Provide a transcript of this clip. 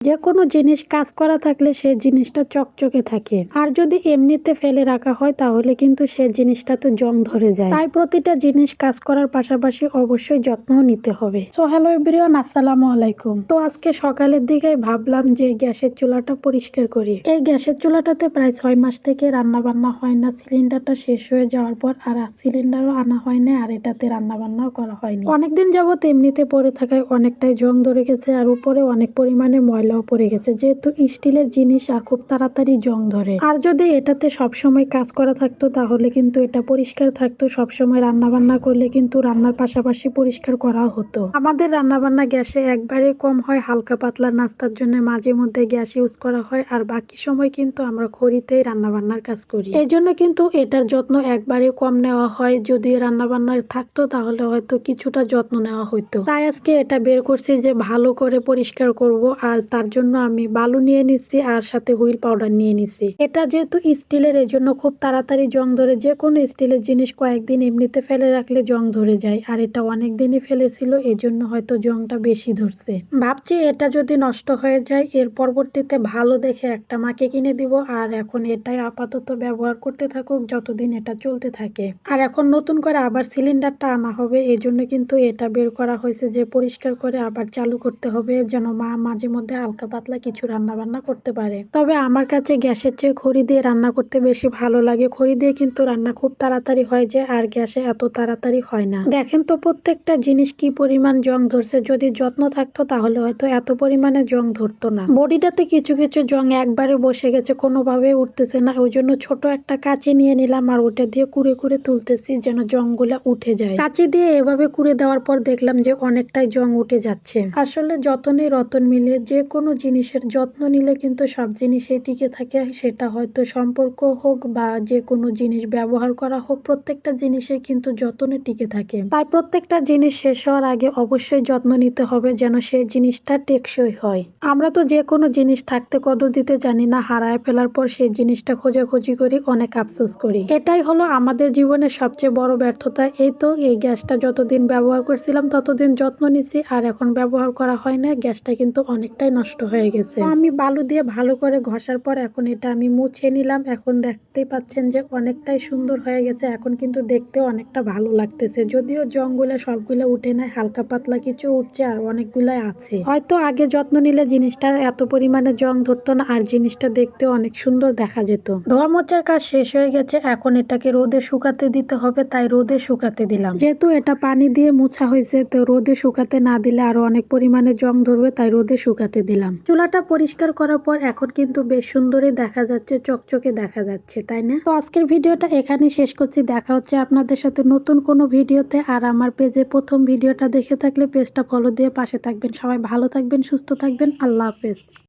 যে কোনো জিনিস কাজ করা থাকলে সেই জিনিসটা চকচকে থাকে, আর যদি এমনিতে ফেলে রাখা হয় তাহলে কিন্তু সেই জিনিসটাতে জং ধরে যায়। তাই প্রতিটা জিনিস কাজ করার পাশাপাশি অবশ্যই যত্ন নিতে হবে। সো হ্যালো এভরিওয়ান, আসসালামু আলাইকুম। তো আজকে সকালের দিকে ভাবলাম যে গ্যাসের চুলাটা পরিষ্কার করি। এই গ্যাসের চুলাটাতে প্রায় 6 মাস থেকে রান্না বান্না হয় না। সিলিন্ডারটা শেষ হয়ে যাওয়ার পর আর সিলিন্ডারও আনা হয় না, আর এটাতে রান্না বান্নাও করা হয়নি। অনেকদিন যাবত এমনিতে পড়ে থাকায় অনেকটাই জং ধরে গেছে, আর উপরে অনেক পরিমাণে ময়লাও পড়ে গেছে, যেহেতু স্টিলের জিনিস আর খুব তাড়াতাড়ি জং ধরে। আর যদি এটাতে সবসময় কাজ করা থাকতো তাহলে কিন্তু এটা পরিষ্কার থাকতো। সবসময় রান্না বান্না করলে কিন্তু রান্নার পাশাপাশি পরিষ্কার করা হতো। আমাদের রান্না বান্না গ্যাসে একবারে কম হয়, হালকা পাতলা নাস্তার জন্য মাঝে মধ্যে গ্যাস ইউজ করা হয়, আর বাকি সময় কিন্তু আমরা খড়িতেই রান্না বান্নার কাজ করি। এই জন্য কিন্তু এটার যত্ন একবারে কম নেওয়া হয়। যদি রান্না বান্না থাকতো তাহলে হয়তো কিছুটা যত্ন নেওয়া হইতো। তাই আজকে এটা বের করছি যে ভালো করে পরিষ্কার করব, আর তার জন্য আমি বালু নিয়ে নিচ্ছি আর সাথে হুইল পাউডার নিয়ে নিচ্ছি। এটা যেহেতু স্টিলের, এই জন্য খুব তাড়াতাড়ি জং ধরে। যে কোনো স্টিলের জিনিস কয়েকদিন এমনিতে ফেলে রাখলে জং ধরে যায়, আর এটা অনেক দিনই ফেলেছিল, এই জন্য হয়তো জংটা বেশি ধরছে। ভাবছি এটা যদি নষ্ট হয়ে যায় এর পরবর্তীতে ভালো দেখে একটা মাকে কিনে দিব, আর এখন এটাই আপাতত ব্যবহার করতে থাকুক যতদিন এটা চলতে থাকে। আর এখন নতুন করে আবার সিলিন্ডারটা আনা হবে, এই জন্য কিন্তু এটা বের করা হয়েছে যে পরিষ্কার করে আবার চালু করতে হবে, যেন মা মাঝে মধ্যে হালকা পাতলা কিছু রান্না বান্না করতে পারে। তবে আমার কাছে গ্যাসের চেয়ে খড়ি দিয়ে রান্না করতে বেশি ভালো লাগে। খড়ি দিয়ে কিন্তু রান্না খুব তাড়াতাড়ি হয়ে যায়, আর গ্যাসে এত তাড়াতাড়ি হয় না। দেখেন তো প্রত্যেকটা জিনিস কি পরিমাণ জং ধরছে। যদি যত্ন থাকতো তাহলে হয়তো এত পরিমাণে জং ধরতো না। বডিটাতে কিছু কিছু জং একবারে বসে গেছে, কোনোভাবে উঠতেছে না। ওই জন্য ছোট একটা কাঁচি নিয়ে নিলাম, আর ওটা দিয়ে কুড়ে কুড়ে তুলতেছি যেন জংগুলা উঠে যায়। কাঁচি দিয়ে এভাবে কুড়ে দেওয়ার পর দেখলাম যে অনেকটাই জং উঠে যাচ্ছে। আসলে যতনে রতন মিলে, যে কোনো জিনিসের যত্ন নিলে কিন্তু সব জিনিসই টিকে থাকে। সেটা হয়তো সম্পর্ক হোক বা যে কোনো জিনিস ব্যবহার করা হোক, প্রত্যেকটা জিনিসে কিন্তু যত্নে টিকে থাকে। তাই প্রত্যেকটা জিনিস শেষ হওয়ার আগে অবশ্যই যত্ন নিতে হবে যেন সেই জিনিসটা টেকসই হয়। আমরা তো যে কোনো জিনিস থাকতে কদর দিতে জানি না, হারায় ফেলার পর সেই জিনিসটা খোঁজাখুঁজি করি, অনেক আফসোস করি। এটাই হলো আমাদের জীবনের সবচেয়ে বড় ব্যর্থতা। এই তো এই গ্যাসটা যতদিন ব্যবহার করছিলাম ততদিন যত্ন নিছি, আর এখন ব্যবহার করা হয় না, গ্যাসটা কিন্তু অনেকটাই নষ্ট হয়ে গেছে। আমি বালু দিয়ে ভালো করে ঘষার পর এখন এটা আমি মুছে নিলাম। এখন দেখতেই পাচ্ছেন যে অনেকটাই সুন্দর হয়ে গেছে। এখন কিন্তু দেখতেও অনেকটা ভালো লাগতেছে, যদিও জংগুলা সবগুলা উঠে নাই, হালকা পাতলা কিছু উঠছে আর অনেকগুলাই আছে। হয়তো আগে যত্ন নিলে জিনিসটা এত পরিমাণে জং ধরতো না, আর জিনিসটা দেখতে অনেক সুন্দর দেখা যেত। ধোয়া মোচার কাজ শেষ হয়ে গেছে, এখন এটাকে রোদে শুকাতে দিতে হবে, তাই রোদে শুকাতে দিলাম। যেহেতু এটা পানি দিয়ে মোছা হয়েছে, তো রোদে শুকাতে না দিলে আরো অনেক পরিমাণে জং ধরবে, তাই রোদে শুকাতে দিলাম। চুলাটা পরিষ্কার করার পর এখন কিন্তু বেশ সুন্দরই দেখা যাচ্ছে, চকচকে দেখা যাচ্ছে, তাই না? তো আজকের ভিডিওটা এখানে শেষ করছি। দেখা হচ্ছে আপনাদের সাথে নতুন কোনো ভিডিওতে। আর আমার পেজে প্রথম ভিডিওটা দেখে থাকলে পেজটা ফলো দিয়ে পাশে থাকবেন। সবাই ভালো থাকবেন, সুস্থ থাকবেন। আল্লাহ হাফেজ।